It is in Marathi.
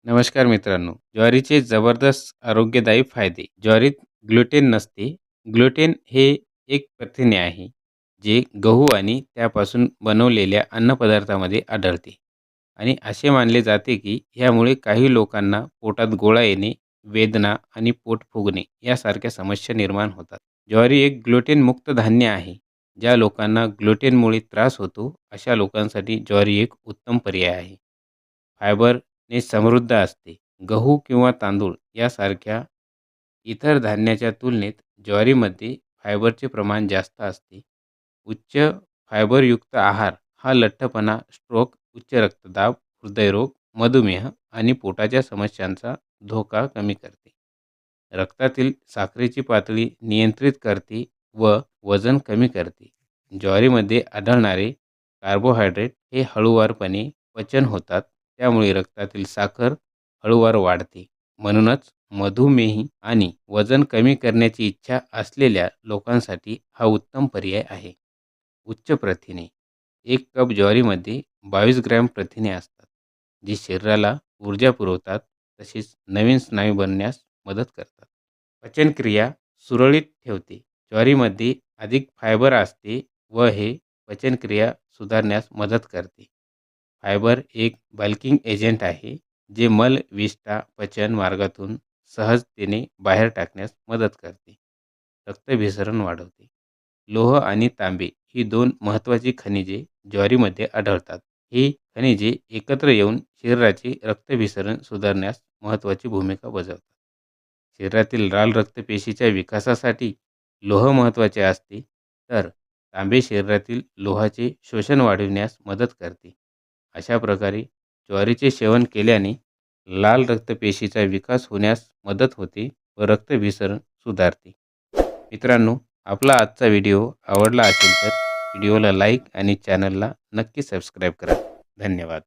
नमस्कार मित्रांनो, ज्वारीचे जबरदस्त आरोग्यदायी फायदे. ज्वारीत ग्लुटेन नसते. ग्लुटेन हे एक प्रथिने आहे, जे गहू आणि त्यापासून बनवलेल्या अन्नपदार्थामध्ये आढळते आणि असे मानले जाते की ह्यामुळे काही लोकांना पोटात गोळा येणे, वेदना आणि पोट फुगणे यासारख्या समस्या निर्माण होतात. ज्वारी एक ग्लुटेन मुक्त धान्य आहे. ज्या लोकांना ग्लुटेनमुळे त्रास होतो, अशा लोकांसाठी ज्वारी एक उत्तम पर्याय आहे. फायबरने समृद्ध असते. गहू किंवा तांदूळ यासारख्या इतर धान्याच्या तुलनेत ज्वारीमध्ये फायबरचे प्रमाण जास्त असते. उच्च फायबरयुक्त आहार हा लठ्ठपणा, स्ट्रोक, उच्च रक्तदाब, हृदयरोग, मधुमेह आणि पोटाच्या समस्यांचा धोका कमी करते. रक्तातील साखरेची पातळी नियंत्रित करते व वजन कमी करते. ज्वारीमध्ये आढळणारे कार्बोहायड्रेट हे हळूवारपणे पचन होतात, त्यामुळे रक्तातील साखर हळूवार वाढते. म्हणूनच मधुमेही आणि वजन कमी करण्याची इच्छा असलेल्या लोकांसाठी हा उत्तम पर्याय आहे. उच्च प्रथिने. एक कप ज्वारीमध्ये 22 ग्रॅम प्रथिने असतात, जी शरीराला ऊर्जा पुरवतात तसेच नवीन स्नायू बनण्यास मदत करतात. पचनक्रिया सुरळीत ठेवते. ज्वारीमध्ये अधिक फायबर असते व हे पचनक्रिया सुधारण्यास मदत करते. फायबर एक बल्किंग एजंट आहे, जे मल विष्ठा पचन मार्गातून सहजतेने बाहेर टाकण्यास मदत करते. रक्तभिसरण वाढवते. लोह आणि तांबे ही दोन महत्त्वाची खनिजे ज्वारीमध्ये आढळतात. ही खनिजे एकत्र येऊन शरीराचे रक्तभिसरण सुधारण्यास महत्त्वाची भूमिका बजावतात. शरीरातील लाल रक्तपेशीच्या विकासासाठी लोह महत्त्वाचे असते, तर तांबे शरीरातील लोहाचे शोषण वाढविण्यास मदत करते. अशा प्रकारे ज्वारीचे सेवन केल्याने लाल रक्तपेशीचा विकास होण्यास मदत होते व रक्तभिसरण सुधारते. मित्रांनो, आपला आजचा व्हिडिओ आवडला असेल तर व्हिडिओला लाईक आणि चॅनलला नक्की सबस्क्राईब करा. धन्यवाद.